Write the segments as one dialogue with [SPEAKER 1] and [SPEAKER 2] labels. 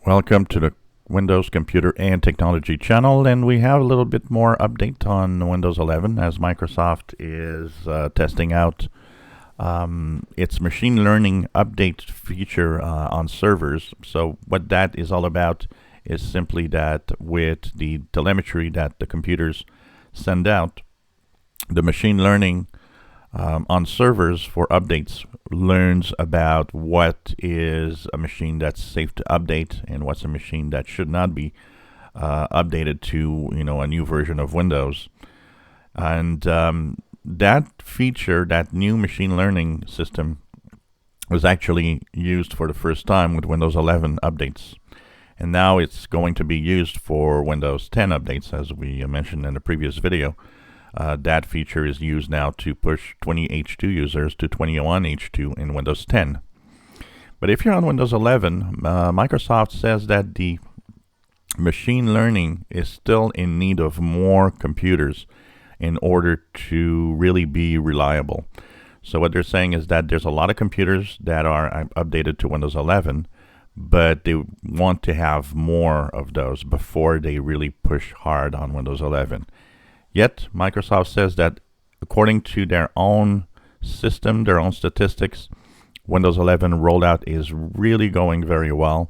[SPEAKER 1] Welcome to the Windows Computer and Technology channel, and we have a little bit more update on Windows 11 as Microsoft is testing out its machine learning update feature on servers. So what that is all about is simply that with the telemetry that the computers send out, the machine learning on servers for updates learns about what is a machine that's safe to update and what's a machine that should not be updated to a new version of Windows. And that feature, that new machine learning system, was actually used for the first time with Windows 11 updates. And now it's going to be used for Windows 10 updates, as we mentioned in the previous video. That feature is used now to push 20H2 users to 21H2 in Windows 10. But if you're on Windows 11, Microsoft says that the machine learning is still in need of more computers in order to really be reliable. So what they're saying is that there's a lot of computers that are updated to Windows 11, but they want to have more of those before they really push hard on Windows 11. Yet, Microsoft says that according to their own system, their own statistics, Windows 11 rollout is really going very well,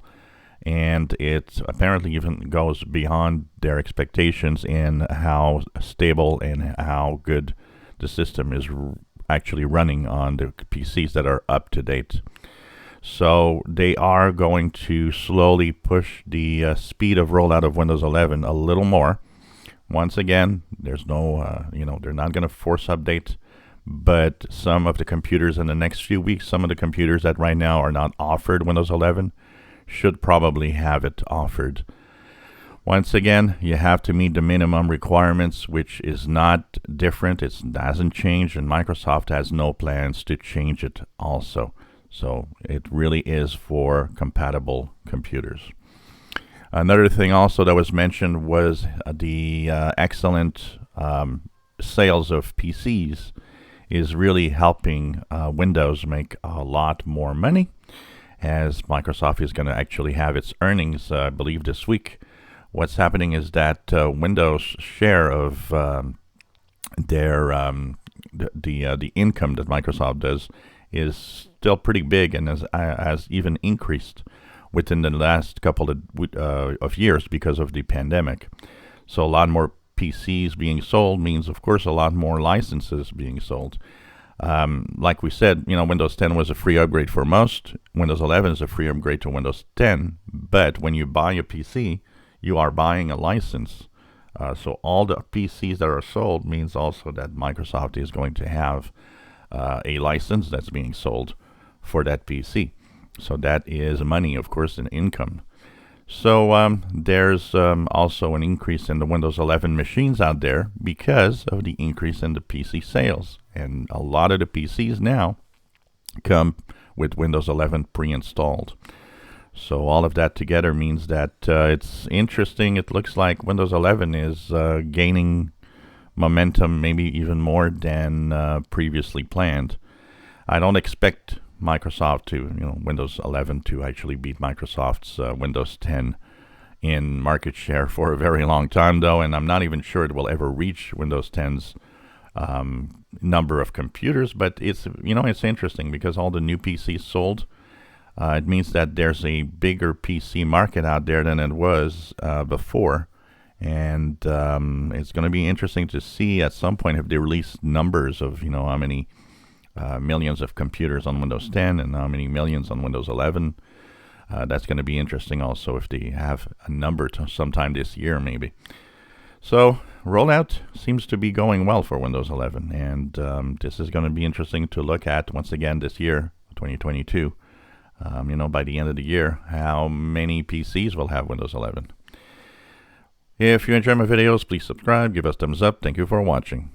[SPEAKER 1] and it apparently even goes beyond their expectations in how stable and how good the system is actually running on the PCs that are up to date. So they are going to slowly push the speed of rollout of Windows 11 a little more. Once again, there's no, they're not going to force update, but some of the computers in the next few weeks, some of the computers that right now are not offered Windows 11 should probably have it offered. Once again, you have to meet the minimum requirements, which is not different. It hasn't changed, and Microsoft has no plans to change it also. So it really is for compatible computers. Another thing also that was mentioned was the excellent sales of PCs is really helping Windows make a lot more money, as Microsoft is going to actually have its earnings, I believe, this week. What's happening is that Windows' share of the income that Microsoft does is still pretty big and has even increased within the last couple of years because of the pandemic. So a lot more PCs being sold means, of course, a lot more licenses being sold. Like we said, Windows 10 was a free upgrade for most. Windows 11 is a free upgrade to Windows 10. But when you buy a PC, you are buying a license. So all the PCs that are sold means also that Microsoft is going to have a license that's being sold for that PC. So that is money, of course, and income. So there's also an increase in the Windows 11 machines out there because of the increase in the PC sales. And a lot of the PCs now come with Windows 11 pre-installed. So all of that together means that it's interesting. It looks like Windows 11 is gaining momentum, maybe even more than previously planned. I don't expect Microsoft to, Windows 11 to actually beat Microsoft's Windows 10 in market share for a very long time, though, and I'm not even sure it will ever reach Windows 10's number of computers. But it's interesting because all the new PCs sold, it means that there's a bigger PC market out there than it was before, and it's going to be interesting to see at some point if they release numbers of how many millions of computers on Windows 10 and how many millions on Windows 11. That's going to be interesting also if they have a number to sometime this year maybe. So rollout seems to be going well for Windows 11, and this is going to be interesting to look at once again this year, 2022. By the end of the year, how many PCs will have Windows 11. If you enjoy my videos, please subscribe, give us thumbs up. Thank you for watching.